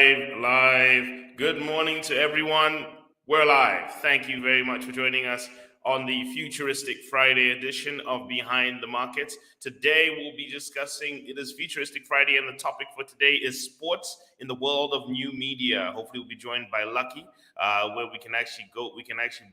Live. Good morning to everyone. We're live. Thank you very much for joining us on the Futuristic Friday edition of Behind the Markets. Today we'll be discussing, it is Futuristic Friday, and the topic for today is sports in the world of new media. Hopefully we'll be joined by Lucky, where we can actually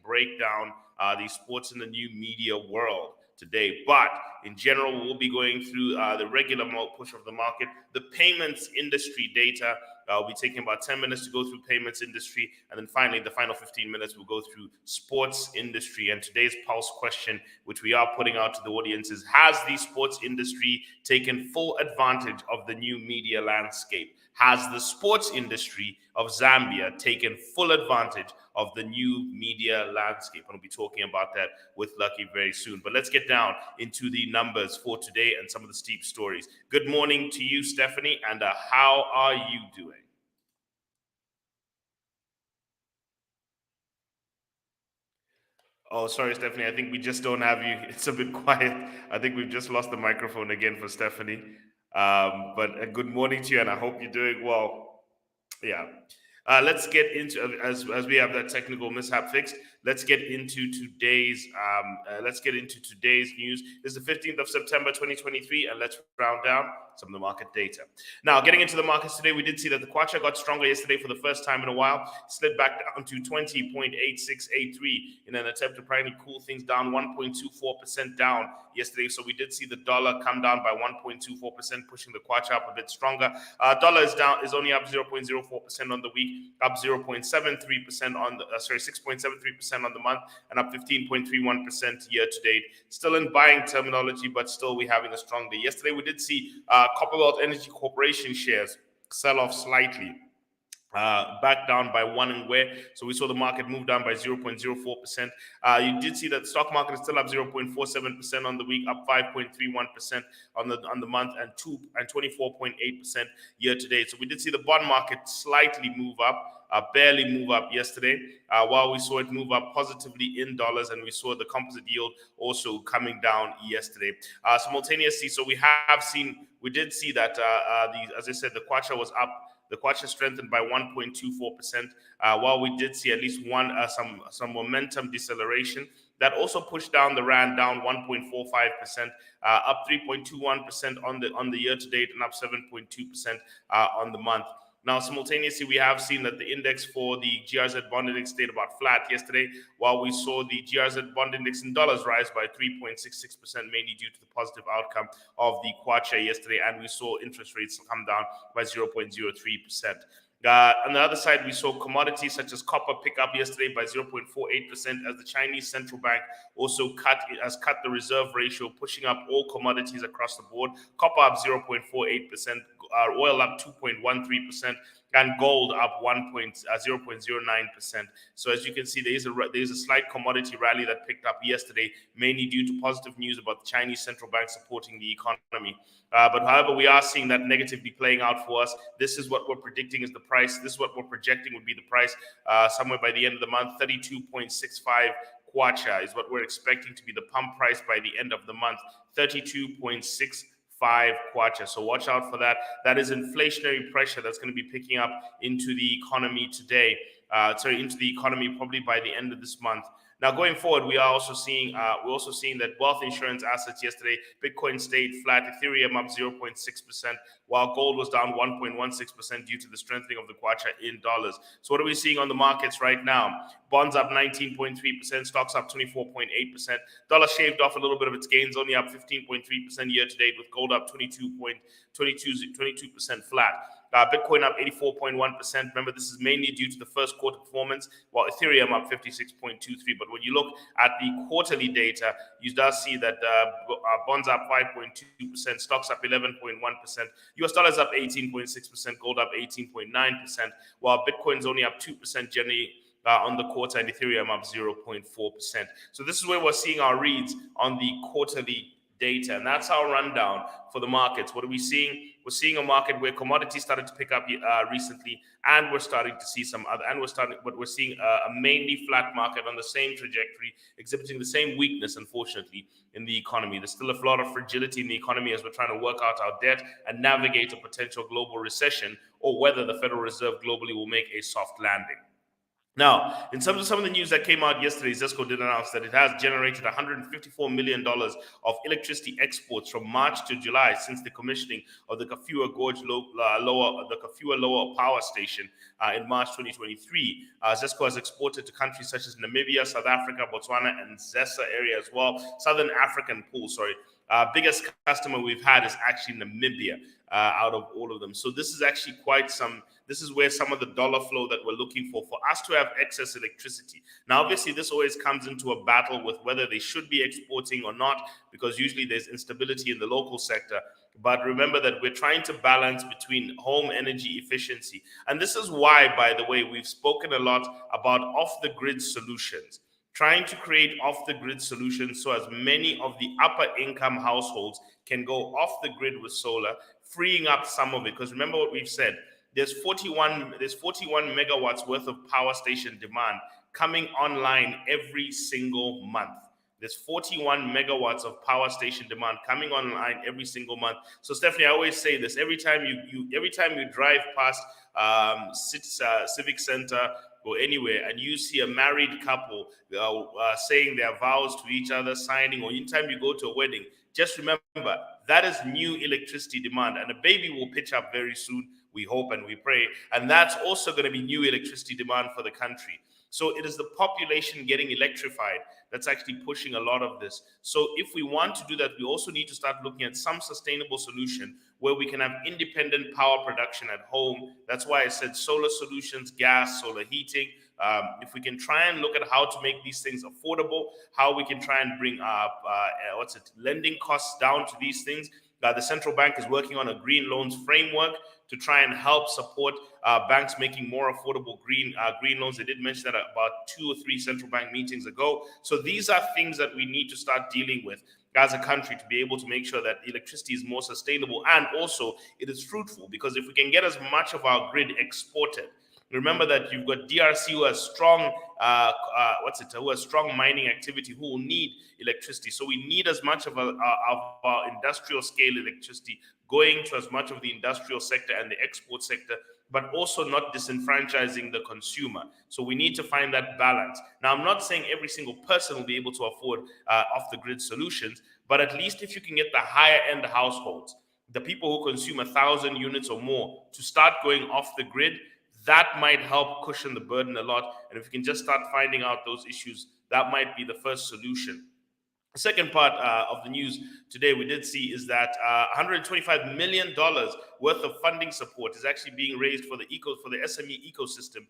break down the sports in the new media world today. But in general, we'll be going through the regular push of the market, the payments industry data. We'll be taking about 10 minutes to go through payments industry. And then finally, the final 15 minutes, we'll go through sports industry. And today's pulse question, which we are putting out to the audience, is: has the sports industry taken full advantage of the new media landscape? Has the sports industry of Zambia taken full advantage of the new media landscape? And we'll be talking about that with Lucky very soon. But let's get down into the numbers for today and some of the steep stories. Good morning to you, Stephanie, and how are you doing? Oh, sorry, Stephanie. I think we just don't have you. It's a bit quiet. I think we've just lost the microphone again for Stephanie. But good morning to you, and I hope you're doing well. Yeah. Let's get into, as we have that technical mishap fixed. Let's get into today's news. This is the 15th of September 2023, and let's round down some of the market data. Now, getting into the markets today, we did see that the kwacha got stronger yesterday for the first time in a while, slid back down to 20.8683 in an attempt to finally cool things down, 1.24% down yesterday. So we did see the dollar come down by 1.24%, pushing the kwacha up a bit stronger. Dollar is only up 0.04% on the week, up 0.73% on the 6.73% on the month, and up 15.31% year to date. Still in buying terminology, but still we having a strong day. Yesterday we did see Copperwell Energy Corporation shares sell off slightly, back down by one and where. So we saw the market move down by 0.04%. You did see that the stock market is still up 0.47% on the week, up 5.31% on the month, and 24.8% year to date. So we did see the bond market slightly move up, barely move up yesterday, while we saw it move up positively in dollars, and we saw the composite yield also coming down yesterday. Simultaneously, so we did see that, as I said, the kwacha was up. The kwacha strengthened by 1.24%, while we did see at least some momentum deceleration. That also pushed down the rand down 1.45%, up 3.21% on the year to date, and up 7.2% on the month. Now, simultaneously, we have seen that the index for the GRZ bond index stayed about flat yesterday, while we saw the GRZ bond index in dollars rise by 3.66%, mainly due to the positive outcome of the kwacha yesterday, and we saw interest rates come down by 0.03%. On the other side, we saw commodities such as copper pick up yesterday by 0.48%, as the Chinese central bank also has cut the reserve ratio, pushing up all commodities across the board. Copper up 0.48%, oil up 2.13%, and gold up 0.09%. So as you can see, there is a slight commodity rally that picked up yesterday, mainly due to positive news about the Chinese central bank supporting the economy. But however, we are seeing that negatively playing out for us. This is what we're predicting is the price. This is what we're projecting would be the price somewhere by the end of the month. 32.65 kwacha is what we're expecting to be the pump price by the end of the month. 32.65 kwacha. So watch out for that. That is inflationary pressure that's going to be picking up into the economy today. Into the economy probably by the end of this month. Now, going forward, we're also seeing that wealth insurance assets yesterday, Bitcoin stayed flat, Ethereum up 0.6%, while gold was down 1.16% due to the strengthening of the kwacha in dollars. So what are we seeing on the markets right now? Bonds up 19.3%, stocks up 24.8%. Dollar shaved off a little bit of its gains, only up 15.3% year to date, with gold up 22% flat. Bitcoin up 84.1%. Remember, this is mainly due to the first quarter performance, while Ethereum up 56.23%. But when you look at the quarterly data, you does see that bonds up 5.2%, stocks up 11.1%, US dollars up 18.6%, gold up 18.9%, while Bitcoin's only up 2% generally on the quarter, and Ethereum up 0.4%. So this is where we're seeing our reads on the quarterly data, and that's our rundown for the markets. What are we seeing? we're seeing a market where commodities started to pick up recently, and we're starting to see but we're seeing a mainly flat market on the same trajectory, exhibiting the same weakness, unfortunately, in the economy. There's still a lot of fragility in the economy as we're trying to work out our debt and navigate a potential global recession, or whether the Federal Reserve globally will make a soft landing. Now, in terms of some of the news that came out yesterday, ZESCO did announce that it has generated $154 million of electricity exports from March to July since the commissioning of the Kafua Gorge Lower Power Station in March 2023. ZESCO has exported to countries such as Namibia, South Africa, Botswana, and ZESA area as well. Southern African pool, sorry. Biggest customer we've had is actually Namibia out of all of them. So this is actually this is where some of the dollar flow that we're looking for us to have excess electricity. Now, obviously, this always comes into a battle with whether they should be exporting or not, because usually there's instability in the local sector. But remember that we're trying to balance between home energy efficiency. And this is why, by the way, we've spoken a lot about off-the-grid solutions, trying to create off-the-grid solutions so as many of the upper-income households can go off the grid with solar, freeing up some of it. Because remember what we've said, there's 41 megawatts worth of power station demand coming online every single month. There's 41 megawatts of power station demand coming online every single month. So Stephanie, I always say this: every time you drive past Civic Center or anywhere, and you see a married couple saying their vows to each other, signing, or anytime you go to a wedding, just remember that is new electricity demand, and a baby will pitch up very soon. We hope and we pray. And that's also going to be new electricity demand for the country. So it is the population getting electrified that's actually pushing a lot of this. So if we want to do that, we also need to start looking at some sustainable solution where we can have independent power production at home. That's why I said solar solutions, gas, solar heating. If we can try and look at how to make these things affordable, how we can try and bring lending costs down to these things. The central bank is working on a green loans framework to try and help support banks making more affordable green loans. They did mention that about 2 or 3 central bank meetings ago. So these are things that we need to start dealing with as a country to be able to make sure that electricity is more sustainable, and also it is fruitful, because if we can get as much of our grid exported. Remember that you've got DRC who has strong, strong mining activity, who will need electricity. So we need as much of our industrial scale electricity going to as much of the industrial sector and the export sector, but also not disenfranchising the consumer. So we need to find that balance. Now, I'm not saying every single person will be able to afford off-the-grid solutions, but at least if you can get the higher-end households, the people who consume 1,000 units or more, to start going off the grid, that might help cushion the burden a lot. And if you can just start finding out those issues, that might be the first solution. The second part of the news today we did see is that $125 million worth of funding support is actually being raised for the SME ecosystem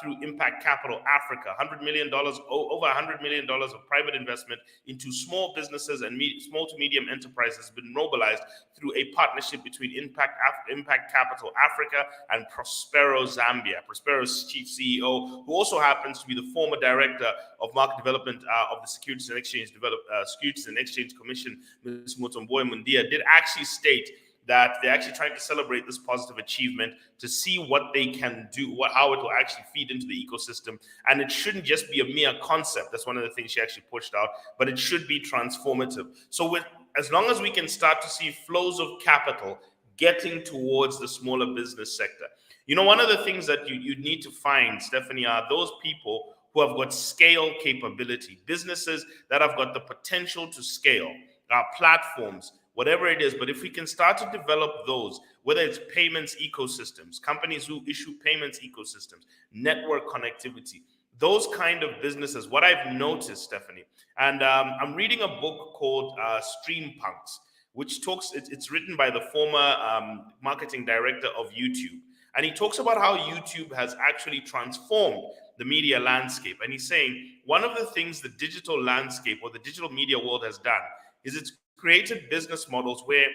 through Impact Capital Africa. $100 million, over $100 million of private investment into small businesses and small to medium enterprises has been mobilized through a partnership between Impact Capital Africa and Prospero Zambia. Prospero's chief CEO, who also happens to be the former director of market development of the Securities and Exchange Commission, Ms. Mutomboy Mundia, did actually state that they're actually trying to celebrate this positive achievement to see what they can do, how it will actually feed into the ecosystem. And it shouldn't just be a mere concept. That's one of the things she actually pushed out, but it should be transformative. So as long as we can start to see flows of capital getting towards the smaller business sector. You know, one of the things that you need to find, Stephanie, are those people who have got scale capability, businesses that have got the potential to scale, platforms, whatever it is. But if we can start to develop those, whether it's payments ecosystems, companies who issue payments ecosystems, network connectivity, those kind of businesses, what I've noticed, Stephanie, and I'm reading a book called Streampunks, which it's written by the former marketing director of YouTube. And he talks about how YouTube has actually transformed the media landscape. And he's saying one of the things the digital landscape or the digital media world has done is it's created business models where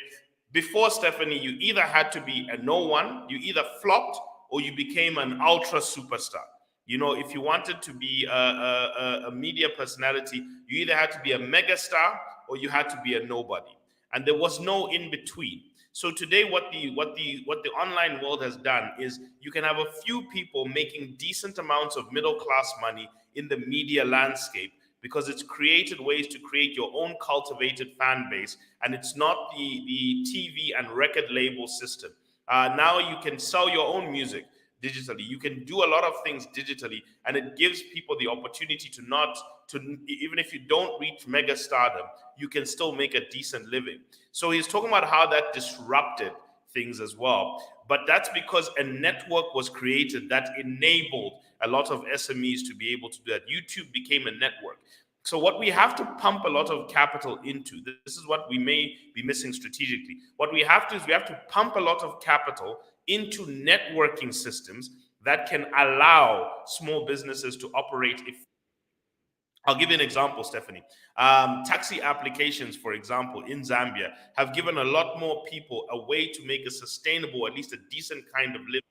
before, Stephanie, you either had to be a no one, you either flopped, or you became an ultra superstar. You know, if you wanted to be a media personality, you either had to be a megastar or you had to be a nobody. And there was no in between. So today, what the online world has done is you can have a few people making decent amounts of middle class money in the media landscape because it's created ways to create your own cultivated fan base, and it's not the TV and record label system. Now you can sell your own music digitally. You can do a lot of things digitally, and it gives people the opportunity to not to even if you don't reach mega stardom, you can still make a decent living. So he's talking about how that disrupted things as well. But that's because a network was created that enabled a lot of SMEs to be able to do that. YouTube became a network. So what we have to pump a lot of capital into, this is what we may be missing strategically. What we have to is we have to pump a lot of capital into networking systems that can allow small businesses to operate. If I'll give you an example, Stephanie. Taxi applications, for example, in Zambia have given a lot more people a way to make a sustainable, at least a decent kind of living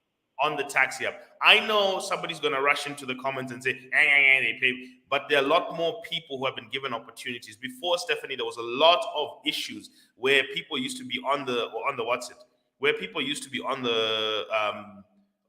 on the taxi app. I know somebody's going to rush into the comments and say, they pay, but there are a lot more people who have been given opportunities. Before, Stephanie, there was a lot of issues where people used to be on the what's it? Where people used to be on the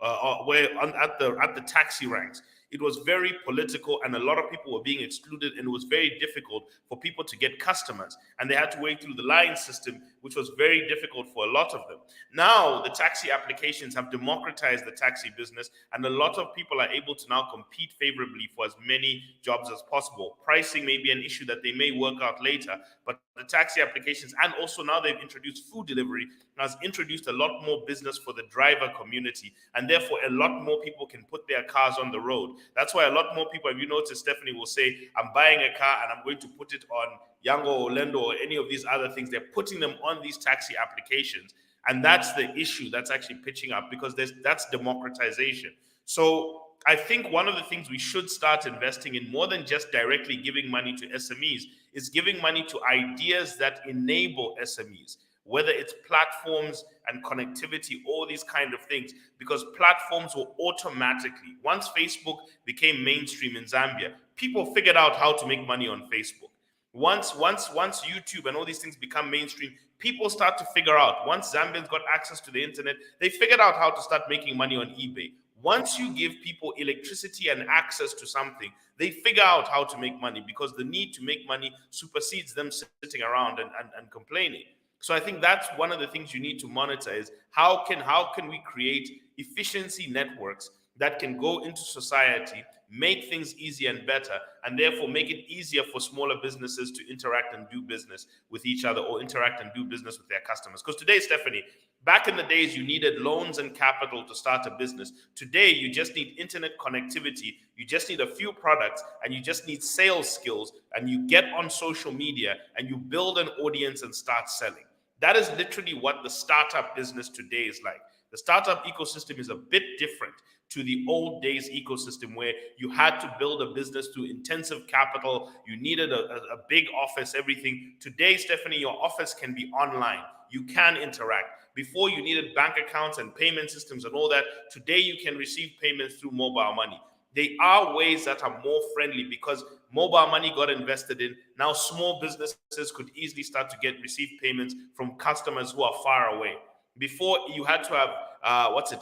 at the taxi ranks. It was very political, and a lot of people were being excluded, and it was very difficult for people to get customers, and they had to wait through the line system, which was very difficult for a lot of them. Now the taxi applications have democratized the taxi business, and a lot of people are able to now compete favorably for as many jobs as possible. Pricing may be an issue that they may work out later, but the taxi applications, and also now they've introduced food delivery, has introduced a lot more business for the driver community, and therefore a lot more people can put their cars on the road. That's why a lot more people, if you notice, Stephanie will say, I'm buying a car and I'm going to put it on Yango or Lendo or any of these other things. They're putting them on these taxi applications. And that's the issue that's actually pitching up, because that's democratization. So I think one of the things we should start investing in, more than just directly giving money to SMEs, is giving money to ideas that enable SMEs, whether it's platforms and connectivity, all these kind of things, because platforms will automatically, once Facebook became mainstream in Zambia, people figured out how to make money on Facebook. Once YouTube and all these things become mainstream, people start to figure out, once Zambians got access to the internet, they figured out how to start making money on eBay. Once you give people electricity and access to something, they figure out how to make money, because the need to make money supersedes them sitting around and complaining. So I think that's one of the things you need to monitor, is how can we create efficiency networks that can go into society, make things easier and better, and therefore make it easier for smaller businesses to interact and do business with each other, or interact and do business with their customers. Because today, Stephanie, back in the days, you needed loans and capital to start a business. Today, you just need internet connectivity, you just need a few products, and you just need sales skills, and you get on social media and you build an audience and start selling. That is literally what the startup business today is like. The startup ecosystem is a bit different to the old days ecosystem, where you had to build a business through intensive capital. You needed a big office, everything. Today, Stephanie, your office can be online. You can interact. Before, you needed bank accounts and payment systems and all that. Today, you can receive payments through mobile money. There are ways that are more friendly, because mobile money got invested in. Now small businesses could easily start to receive payments from customers who are far away. Before, you had to have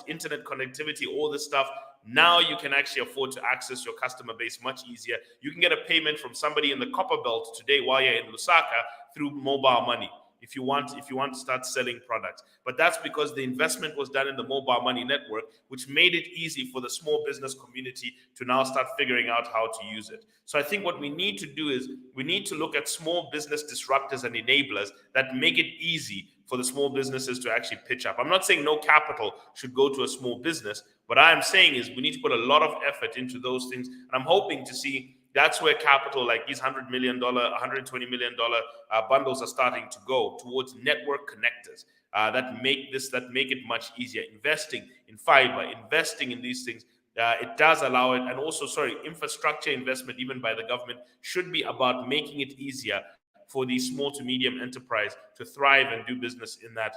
internet connectivity, all this stuff. Now you can actually afford to access your customer base much easier. You can get a payment from somebody in the copper belt today while you're in Lusaka through mobile money, if you want to start selling products. But that's because the investment was done in the mobile money network, which made it easy for the small business community to now start figuring out how to use it. So I think what we need to do is we need to look at small business disruptors and enablers that make it easy for the small businesses to actually pitch up. I'm not saying no capital should go to a small business. What I'm saying is we need to put a lot of effort into those things. And I'm hoping to see that's where capital like these $100 million, $120 million bundles are starting to go towards network connectors that make it much easier. Investing in fiber, investing in these things, it does allow it. And also, infrastructure investment, even by the government, should be about making it easier for the small to medium enterprise to thrive and do business in that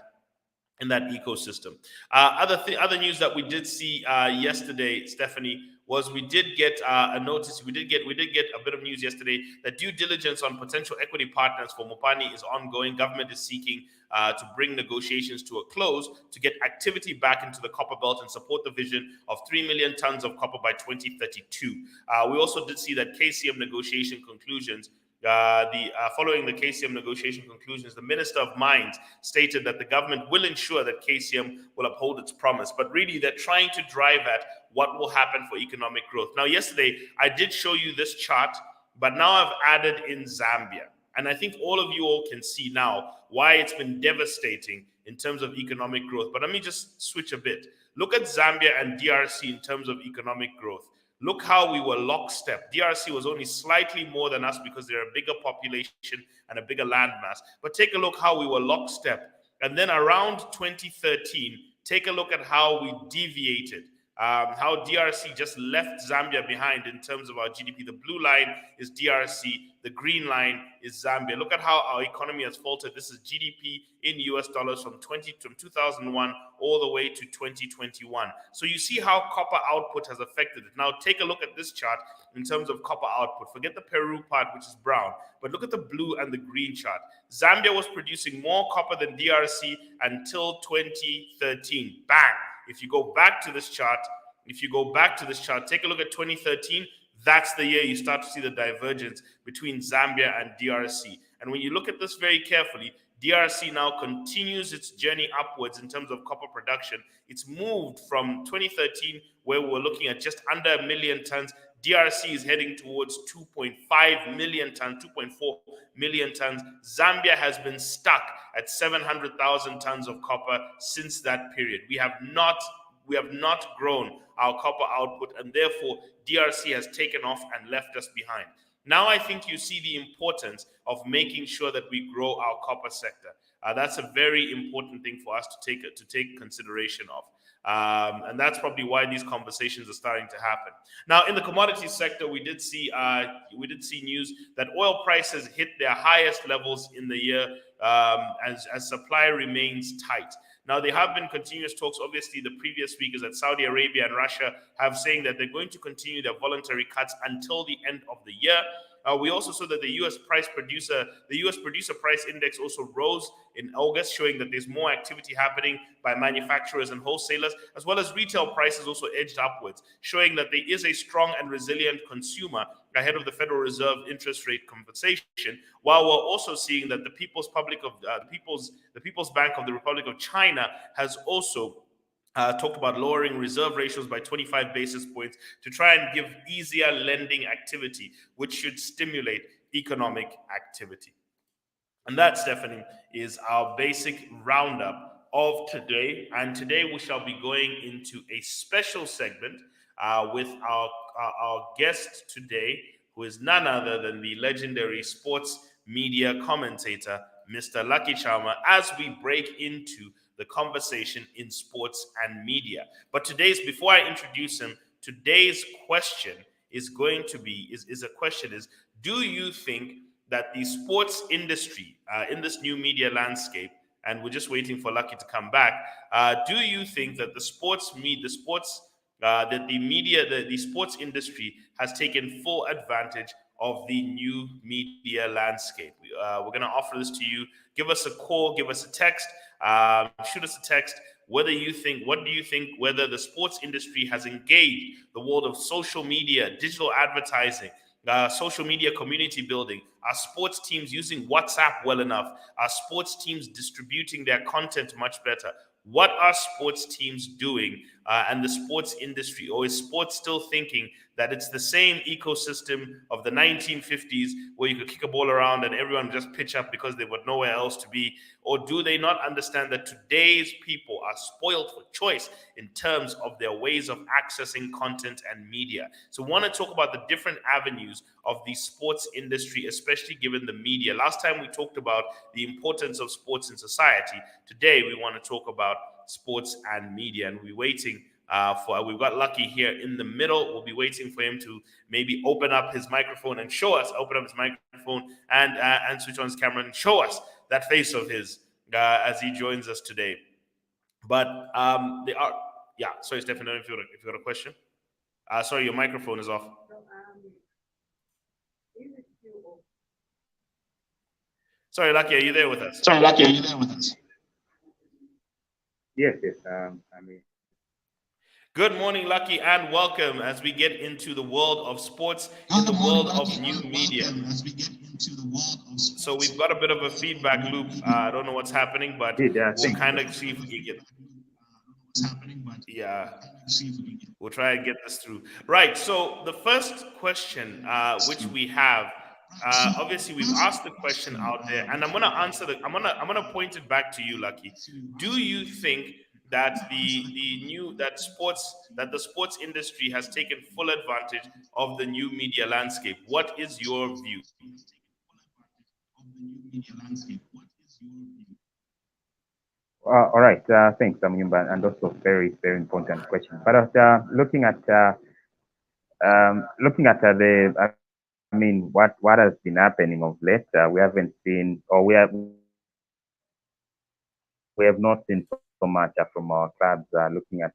ecosystem. Other news that we did see yesterday, Stephanie, was we did get a notice. We did get a bit of news yesterday that due diligence on potential equity partners for Mopani is ongoing. Government is seeking to bring negotiations to a close to get activity back into the copper belt and support the vision of 3 million tons of copper by 2032. We also did see that KCM negotiation conclusions. Following the KCM negotiation conclusions, the Minister of Mines stated that the government will ensure that KCM will uphold its promise. But really, they're trying to drive at what will happen for economic growth. Now, yesterday, I did show you this chart, but now I've added in Zambia. And I think all of you all can see now why it's been devastating in terms of economic growth. But let me just switch a bit. Look at Zambia and DRC in terms of economic growth. Look how we were lockstep. DRC was only slightly more than us because they're a bigger population and a bigger landmass. But take a look how we were lockstep. And then around 2013, take a look at how we deviated. How DRC just left Zambia behind in terms of our GDP. The blue line is DRC, the green line is Zambia. Look at how our economy has faltered. This is GDP in US dollars from 2001 all the way to 2021. So you see how copper output has affected it. Now take a look at this chart in terms of copper output. Forget the Peru part, which is brown, but look at the blue and the green chart. Zambia was producing more copper than DRC until 2013. Bang! If you go back to this chart, take a look at 2013. That's the year you start to see the divergence between Zambia and DRC. And when you look at this very carefully, DRC now continues its journey upwards in terms of copper production. It's moved from 2013, where we were looking at just under 1 million tons. DRC is heading towards 2.5 million tons, 2.4 million tons. Zambia has been stuck at 700,000 tons of copper since that period. We have not grown our copper output, and therefore DRC has taken off and left us behind. Now I think you see the importance of making sure that we grow our copper sector. That's a very important thing for us to take consideration of. And that's probably why these conversations are starting to happen. Now, in the commodities sector, we did see news that oil prices hit their highest levels in the year as supply remains tight. Now, there have been continuous talks. Obviously, the previous speakers at Saudi Arabia and Russia have saying that they're going to continue their voluntary cuts until the end of the year. We also saw that the U.S. producer price index also rose in August, showing that there's more activity happening by manufacturers and wholesalers, as well as retail prices also edged upwards, showing that there is a strong and resilient consumer ahead of the Federal Reserve interest rate conversation. While we're also seeing that the People's Bank of the Republic of China has also talked about lowering reserve ratios by 25 basis points to try and give easier lending activity, which should stimulate economic activity. And that, Stephanie, is our basic roundup of today. And today we shall be going into a special segment with our guest today, who is none other than the legendary sports media commentator, Mr. Lucky Chama, as we break into the conversation in sports and media. But before I introduce him, today's question is going to be, do you think that the sports industry in this new media landscape, and we're just waiting for Lucky to come back, do you think that the sports industry has taken full advantage of the new media landscape? We're going to offer this to you. Give us a call, give us a text, shoot us a text. What do you think whether the sports industry has engaged the world of social media, digital advertising, social media community building? Are sports teams using WhatsApp well enough? Are sports teams distributing their content much better? What are sports teams doing and the sports industry? Or is sports still thinking that it's the same ecosystem of the 1950s where you could kick a ball around and everyone just pitch up because they were nowhere else to be? Or do they not understand that today's people are spoiled for choice in terms of their ways of accessing content and media? So we want to talk about the different avenues of the sports industry, especially given the media. Last time we talked about the importance of sports in society. Today we want to talk about sports and media, and we're waiting we've got Lucky here in the middle. We'll be waiting for him to maybe open up his microphone and show us, and switch on his camera and show us that face of his as he joins us today. But sorry, Stefan, if you got a question. Sorry, your microphone is off. Sorry, Lucky, are you there with us? Sorry, Lucky, are you there with us? Yes, yes. I mean, Good morning, Lucky, and welcome as we get into the world of sports in Good the morning, world Lucky, of new and media. welcome as we get into the world of So sports we've got a bit of a in the world feedback of loop. new I media. don't know what's happening, but indeed, we'll thanks. kind of see if we can get. What's happening, but Yeah, see if we can get. we'll try and get this through. Right. So the first question, which we have, So, obviously we've first asked the question question, out there, and I'm gonna answer the. I'm gonna point it back to you, Lucky. Do you think that the sports industry has taken full advantage of the new media landscape? What is your view? of the new media landscape. What is your view? All right. Thanks, Amyumba, and also very, very important question. But the, I mean, what has been happening of late? We haven't seen, or we have not seen so much from our clubs looking at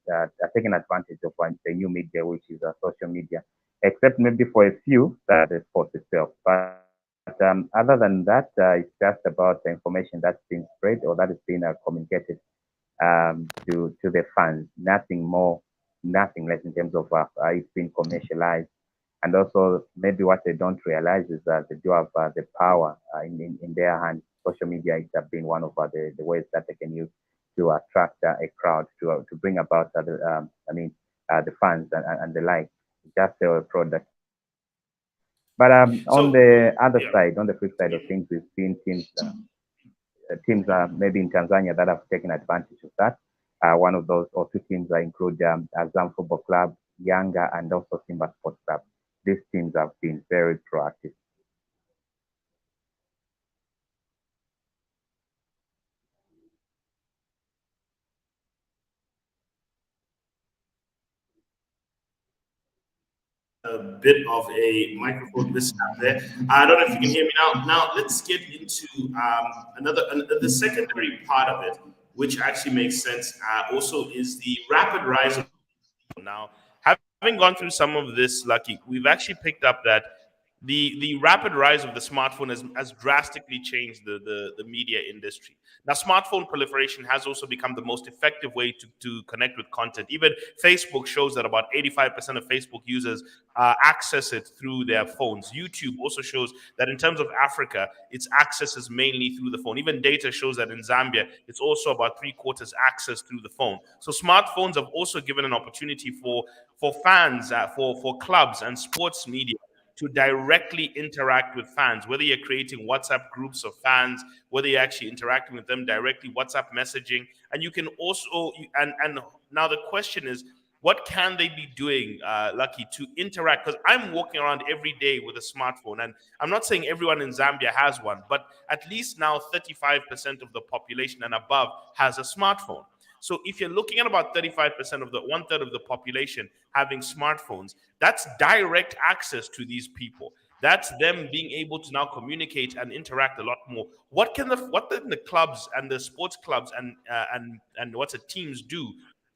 taking advantage of the new media, which is social media, except maybe for a few that the sports itself. But other than that, it's just about the information that's being spread or that is being communicated to the fans. Nothing more, nothing less in terms of it being commercialized. And also, maybe what they don't realize is that they do have the power in their hands. Social media is been one of the ways that they can use to attract a crowd, to bring about the fans and the like, just their product. But on So the other yeah. side, on the flip side of things, we've seen teams maybe in Tanzania that have taken advantage of that. One of those or two teams include Azam Football Club, Yanga, and also Simba Sports Club. These teams have been very proactive. A bit of a microphone mishap there. I don't know if you can hear me now. Now let's get into the secondary part of it, which actually makes sense. Also, is the rapid rise of now. Having gone through some of this, Lucky, we've actually picked up that the rapid rise of the smartphone has drastically changed the media industry. Now, smartphone proliferation has also become the most effective way to connect with content. Even Facebook shows that about 85% of Facebook users access it through their phones. YouTube also shows that in terms of Africa, its access is mainly through the phone. Even data shows that in Zambia, it's also about three quarters access through the phone. So smartphones have also given an opportunity for fans, for clubs and sports media to directly interact with fans, whether you're creating WhatsApp groups of fans, whether you're actually interacting with them directly, WhatsApp messaging. And you can also, and now the question is, what can they be doing, Lucky, to interact? Because I'm walking around every day with a smartphone, and I'm not saying everyone in Zambia has one, but at least now 35% of the population and above has a smartphone. So if you're looking at about 35% of the one third of the population having smartphones, that's direct access to these people. That's them being able to now communicate and interact a lot more. What can the clubs and the sports clubs and what's the teams do?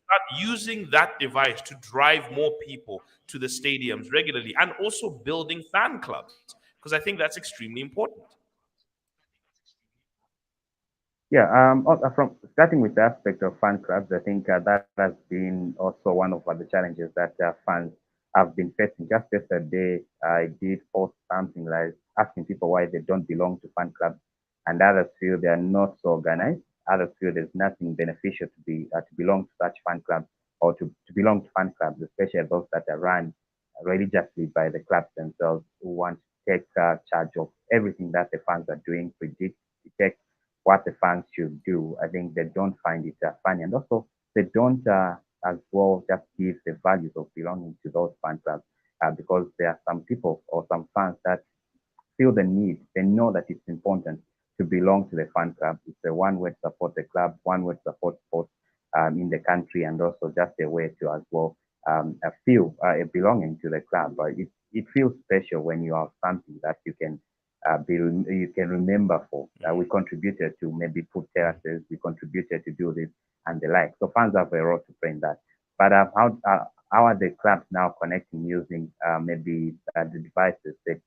Start using that device to drive more people to the stadiums regularly, and also building fan clubs, because I think that's extremely important. Yeah, from starting with the aspect of fan clubs, I think that has been also one of the challenges that fans have been facing. Just yesterday, I did post something like asking people why they don't belong to fan clubs, and others feel they are not so organized. Others feel there's nothing beneficial to belong to such fan clubs or to belong to fan clubs, especially those that are run religiously by the clubs themselves, who want to take charge of everything that the fans are doing, predict, detect what the fans should do. I think they don't find it funny, and also they don't as well just give the values of belonging to those fan clubs because there are some people or some fans that feel the need. They know that it's important to belong to the fan club. It's a one way to support the club, one way to support sports in the country, and also just a way to as well feel a belonging to the club. It feels special when you have something that you can remember for. We contributed to maybe put terraces, we contributed to do this and the like. So fans have a role to play in that. But how are the clubs now connecting using maybe the devices, the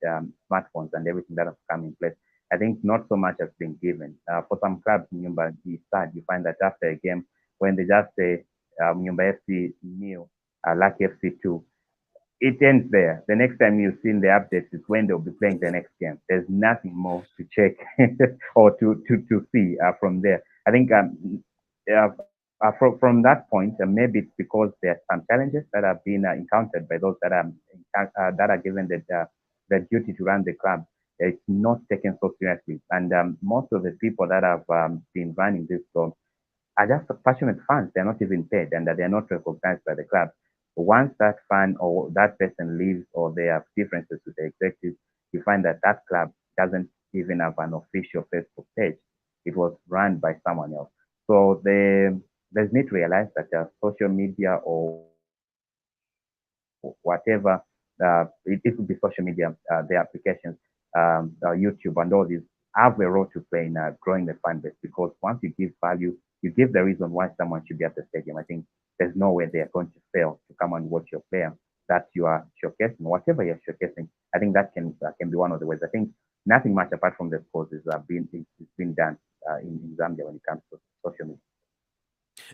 smartphones, and everything that has come in place? I think not so much has been given. For some clubs, Nyumba, you find that after a game, when they just say Nyumba FC new, Lucky FC 2, it ends there. The next time you've seen the updates is when they'll be playing the next game. There's nothing more to check or to see from there. I think from that point, maybe it's because there are some challenges that have been encountered by those that are given the duty to run the club. It's not taken so seriously, and most of the people that have been running this club are just passionate fans. They're not even paid, and they're not recognized by the club. Once that fan or that person leaves, or they have differences with the executive, you find that that club doesn't even have an official Facebook page. It was run by someone else. So there's need to realize that social media or whatever, it would be social media, the applications, YouTube and all these have a role to play in growing the fan base, because once you give value, you give the reason why someone should be at the stadium. I think there's no way they are going to fail to come and watch your player that you are showcasing, whatever you're showcasing. I think that can be one of the ways. I think nothing much apart from the sports is being done in Zambia when it comes to social media.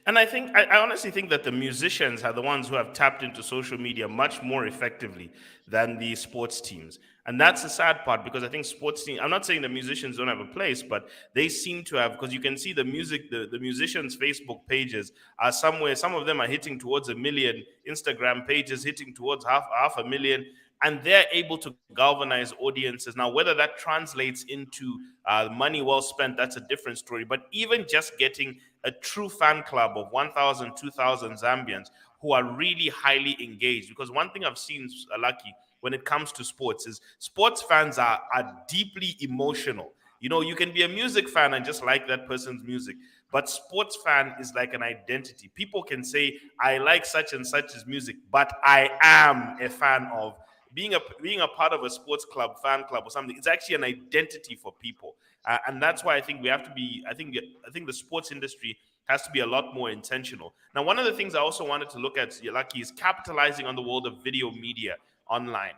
And I honestly think that the musicians are the ones who have tapped into social media much more effectively than the sports teams. And that's the sad part, because I think sports teams, I'm not saying the musicians don't have a place, but they seem to have, because you can see the musicians' Facebook pages are somewhere, some of them are hitting towards 1 million, Instagram pages hitting towards half a million, and they're able to galvanize audiences. Now, whether that translates into money well spent, that's a different story. But even just getting a true fan club of 1,000, 2,000 Zambians who are really highly engaged, because one thing I've seen, Lucky, when it comes to sports is sports fans are deeply emotional. You know, you can be a music fan and just like that person's music, but sports fan is like an identity. People can say, I like such and such's music, but I am a fan of being a part of a sports club, fan club, or something. It's actually an identity for people, and that's why I think we have to be. I think the sports industry has to be a lot more intentional. Now, one of the things I also wanted to look at, Lucky, is capitalizing on the world of video media online.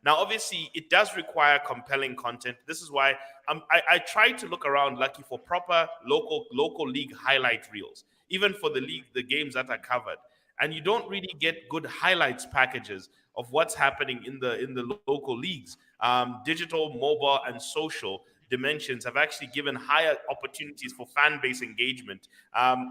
Now, obviously, it does require compelling content. This is why I try to look around, Lucky, for proper local league highlight reels, even for the games that are covered. And you don't really get good highlights packages of what's happening in the local leagues. Digital, mobile, and social dimensions have actually given higher opportunities for fan base engagement.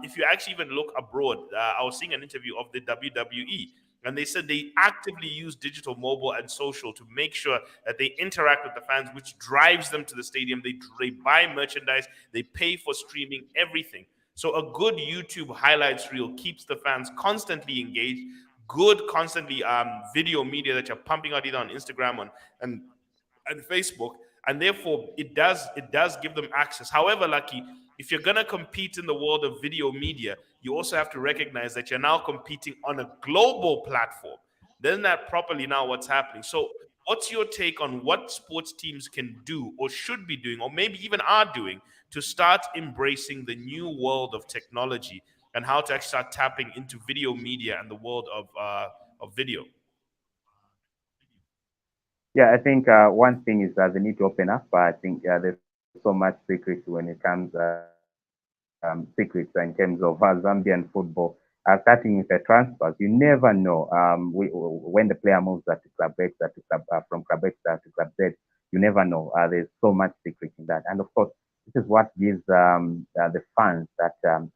If you actually even look abroad, I was seeing an interview of the WWE, and they said they actively use digital, mobile, and social to make sure that they interact with the fans, which drives them to the stadium. They buy merchandise, they pay for streaming, everything. So a good YouTube highlights reel keeps the fans constantly engaged. Good, constantly video media that you're pumping out either on Instagram and and Facebook, and therefore it does give them access. However, Lucky, if you're gonna compete in the world of video media, you also have to recognize that you're now competing on a global platform. Then that properly now what's happening. So what's your take on what sports teams can do or should be doing, or maybe even are doing, to start embracing the new world of technology and how to actually start tapping into video media and the world of video? Yeah, I think one thing is that they need to open up. But I think there's so much secret when it comes secrets in terms of Zambian football. Starting with the transfers, you never know. When the player moves to club X, to club from club X to club Z, you never know. There's so much secret in that, and of course, this is what gives the fans that the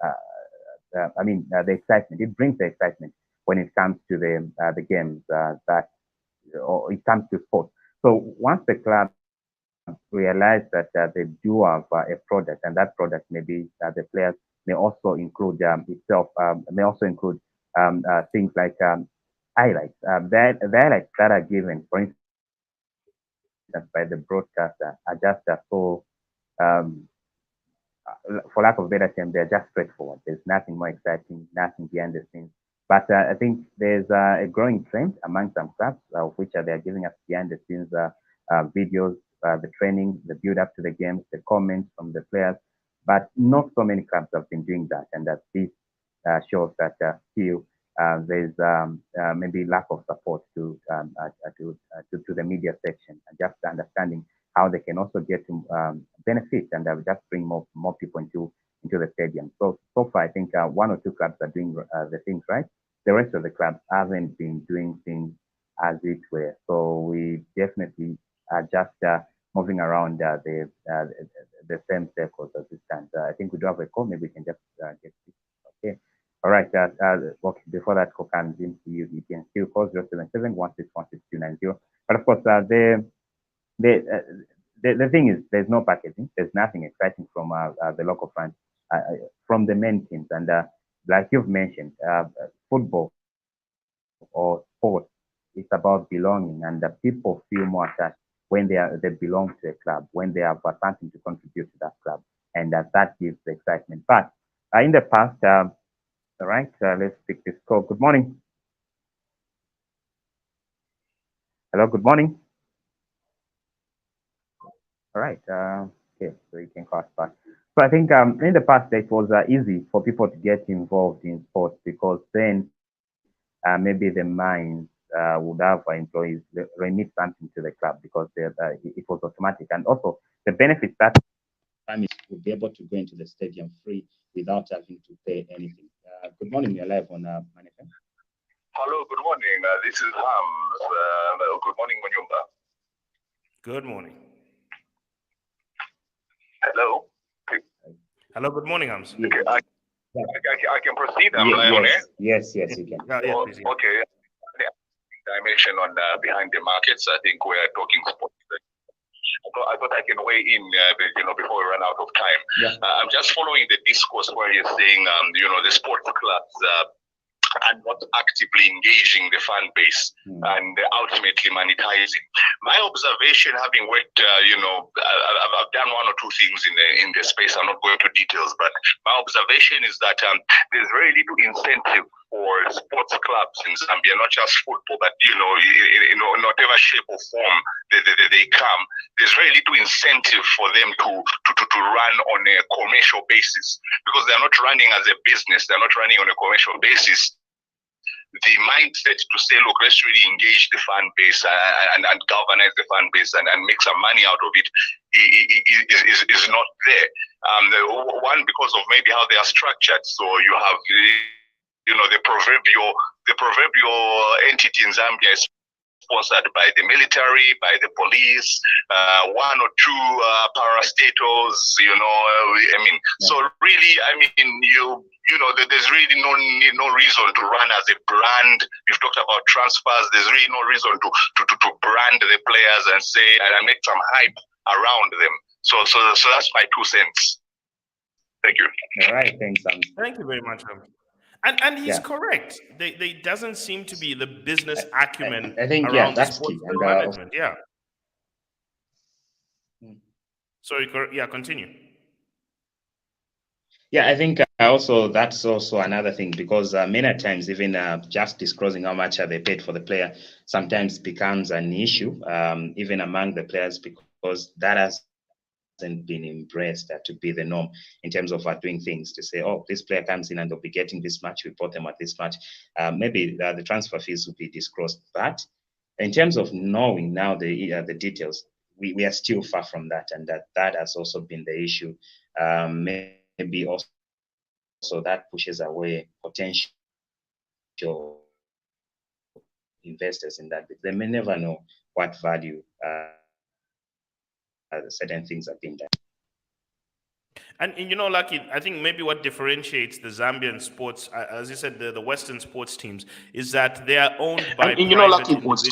excitement. It brings the excitement when it comes to the games that or it comes to sports. So once the club realize that they do have a product, and that product maybe the players may also include itself, may also include things like highlights. The highlights that are given, for instance, by the broadcaster are just so, um, for lack of a better term, they're just straightforward. There's nothing more exciting, nothing behind the scenes. But I think there's a growing trend among some clubs, which they're giving us behind the scenes videos, the training, the build up to the games, the comments from the players. But not so many clubs have been doing that, and that this shows that still there's maybe lack of support to the media section, and just understanding how they can also get to benefit and just bring more people into the stadium. So far, I think one or two clubs are doing the things right. The rest of the clubs haven't been doing things as it were. So we definitely are just moving around the same circles as it stands. I think we do have a call. Maybe we can just get this. Okay. All right. Okay. Before that call comes in, you can still call 077 But of course, the thing is, there's no packaging. There's nothing exciting from the local fans, from the main teams. And like you've mentioned, football or sport, it's about belonging, and the people feel more attached when they belong to a club, when they have something to contribute to that club, and that gives the excitement. But in the past, all right, let's pick this call. Good morning. Hello, good morning. All right. Okay, so you can call us back. So I think in the past it was easy for people to get involved in sports because then maybe the mines would have employees remit something to the club because it was automatic, and also the benefits that families would be able to go into the stadium free without having to pay anything. Good morning, you're live on Money FM. Hello, good morning. This is Hams. Good morning, Manyumba. Good morning. Hello. Hello, good morning, Hams. Okay, I can proceed. I'm live on air. Yes, you can. Yeah, please, yeah. Okay. Dimension on behind the markets. I think we're talking sports. I thought I can weigh in, before we run out of time. Yeah. I'm just following the discourse where you're saying, the sports clubs are not actively engaging the fan base and ultimately monetizing. My observation, having worked, I've done one or two things in the space. I'm not going into details, but my observation is that there's very little incentive for sports clubs in Zambia, not just football, but in whatever shape or form they come. There's very little incentive for them to run on a commercial basis because they're not running as a business. They're not running on a commercial basis. The mindset to say, look, let's really engage the fan base and galvanize the fan base and make some money out of it is not there. One, because of maybe how they are structured. So you have, the proverbial entity in Zambia is sponsored by the military, by the police, one or two parastatals, So really, there's really no reason to run as a brand. You've talked about transfers. There's really no reason to brand the players and say and make some hype around them. So that's my 2 cents. Thank you. All right, thanks. Thank you very much. And he's correct. They doesn't seem to be the business acumen I think, around that's sports key. And, management. Sorry, continue. Yeah, I think also that's also another thing because many times even just disclosing how much they paid for the player sometimes becomes an issue even among the players because that hasn't been embraced to be the norm in terms of doing things to say, oh, this player comes in and they'll be getting this much, we bought them at this much. Maybe the transfer fees will be disclosed, but in terms of knowing now the details, we are still far from that, and that has also been the issue. Maybe also that pushes away potential investors in that. They may never know what value certain things are being done. And Lucky, I think maybe what differentiates the Zambian sports, as you said, the Western sports teams, is that they are owned by private individuals.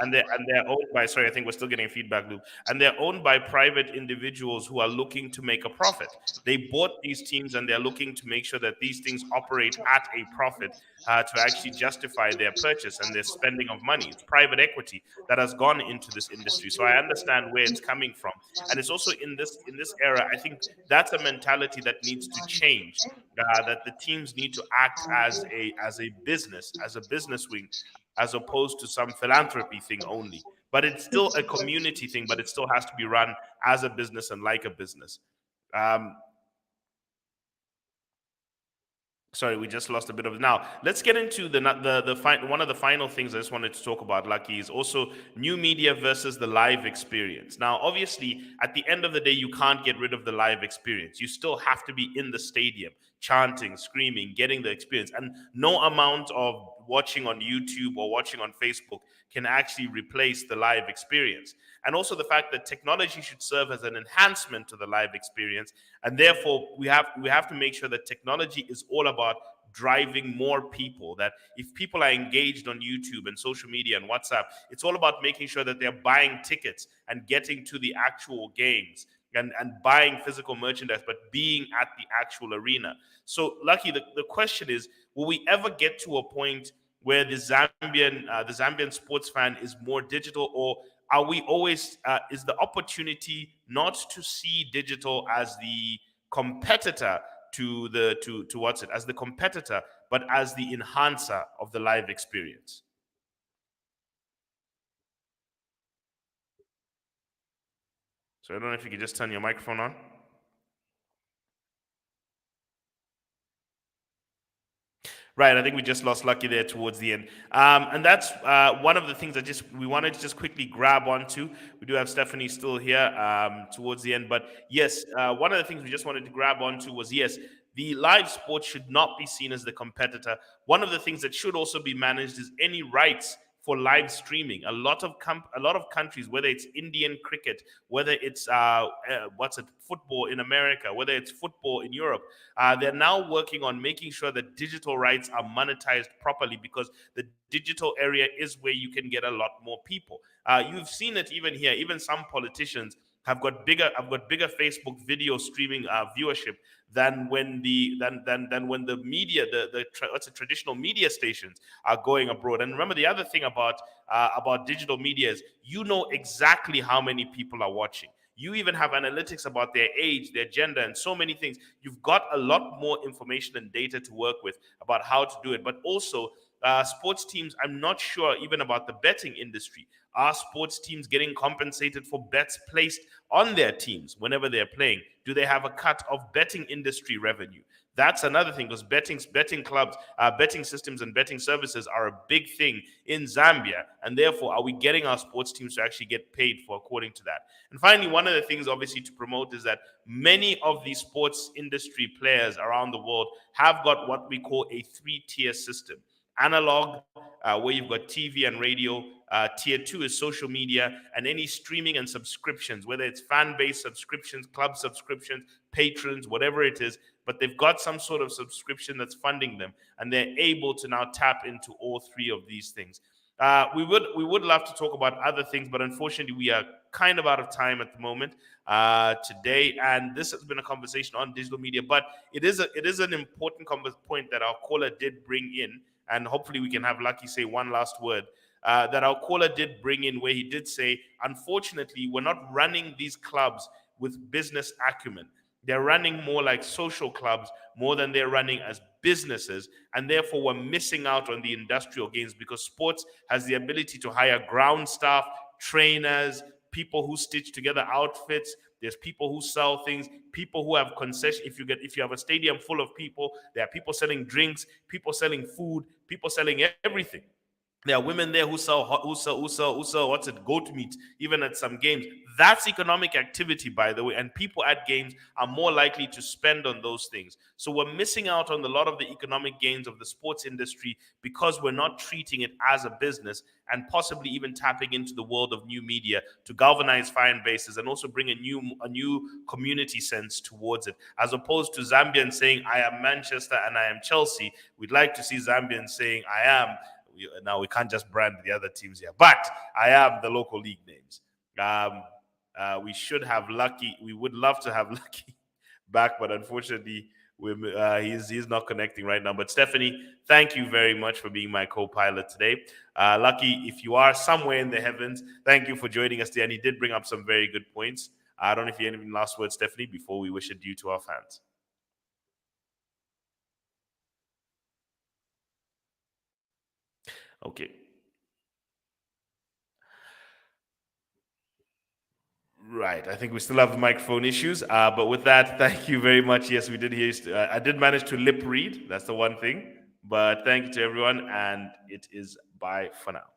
And they're owned by, sorry, I think we're still getting a feedback loop. And they're owned by private individuals who are looking to make a profit. They bought these teams and they're looking to make sure that these things operate at a profit to actually justify their purchase and their spending of money. It's private equity that has gone into this industry. So I understand where it's coming from. And it's also in this era, I think that's a mentality that needs to change. That the teams need to act as a business wing, as opposed to some philanthropy thing only. But it's still a community thing, but it still has to be run as a business and like a business. Sorry, we just lost a bit of it. Now, let's get into one of the final things I just wanted to talk about, Lucky, is also new media versus the live experience. Now, obviously, at the end of the day, you can't get rid of the live experience. You still have to be in the stadium, chanting, screaming, getting the experience. And no amount of watching on YouTube or watching on Facebook can actually replace the live experience. And also the fact that technology should serve as an enhancement to the live experience, and therefore we have to make sure that technology is all about driving more people. That if people are engaged on YouTube and social media and WhatsApp, it's all about making sure that they're buying tickets and getting to the actual games, and buying physical merchandise, but being at the actual arena. So, Lucky, the question is, will we ever get to a point where the Zambian sports fan is more digital, or are we always is the opportunity not to see digital as the competitor to what's it as the competitor, but as the enhancer of the live experience? So I don't know if you could just turn your microphone on. Right, I think we just lost Lucky there towards the end, and that's one of the things that just we wanted to just quickly grab onto. We do have Stephanie still here towards the end, but yes, one of the things we just wanted to grab onto was, yes, the live sport should not be seen as the competitor. One of the things that should also be managed is any rights for live streaming. A lot of countries, whether it's Indian cricket, whether it's football in America, whether it's football in Europe, they're now working on making sure that digital rights are monetized properly, because the digital area is where you can get a lot more people. You've seen it even here. Even some politicians have got bigger Facebook video streaming viewership than when the media, what's the traditional media stations are going abroad. And remember, the other thing about digital media is you know exactly how many people are watching. You even have analytics about their age, their gender, and so many things. You've got a lot more information and data to work with about how to do it. But also, sports teams, I'm not sure even about the betting industry. Are sports teams getting compensated for bets placed on their teams whenever they're playing? Do they have a cut of betting industry revenue? That's another thing, because betting clubs, betting systems, and betting services are a big thing in Zambia, and therefore, are we getting our sports teams to actually get paid for according to that? And finally, one of the things, obviously, to promote is that many of the sports industry players around the world have got what we call a three-tier system: analog, where you've got TV and radio. Tier two is social media and any streaming and subscriptions, whether it's fan based subscriptions, club subscriptions, patrons, whatever it is. But they've got some sort of subscription that's funding them, and they're able to now tap into all three of these things. We would love to talk about other things, but unfortunately, we are kind of out of time at the moment today. And this has been a conversation on digital media, but it is an important point that our caller did bring in, and hopefully we can have Lucky say one last word. That our caller did bring in, where he did say, unfortunately, we're not running these clubs with business acumen. They're running more like social clubs more than they're running as businesses. And therefore, we're missing out on the industrial gains, because sports has the ability to hire ground staff, trainers, people who stitch together outfits. There's people who sell things, people who have concession. If you have a stadium full of people, there are people selling drinks, people selling food, people selling everything. There are women there who sell what's it, goat meat, even at some games. That's economic activity, by the way, and people at games are more likely to spend on those things. So we're missing out on a lot of the economic gains of the sports industry, because we're not treating it as a business, and possibly even tapping into the world of new media to galvanize fan bases and also bring a new community sense towards it, as opposed to Zambians saying, I am Manchester and I am Chelsea. We'd like to see Zambians saying, I am. Now we can't just brand the other teams here, but I am the local league names. We should have Lucky. We would love to have Lucky back, but unfortunately, he's not connecting right now. But Stephanie, thank you very much for being my co-pilot today. Lucky, if you are somewhere in the heavens, thank you for joining us today. And he did bring up some very good points. I don't know if you have any last words, Stephanie, before we wish adieu to our fans. Okay. Right. Right. I think we still have microphone issues. But with that, thank you very much. Yes, we did hear you. I did manage to lip read. That's the one thing. But thank you to everyone. And it is bye for now.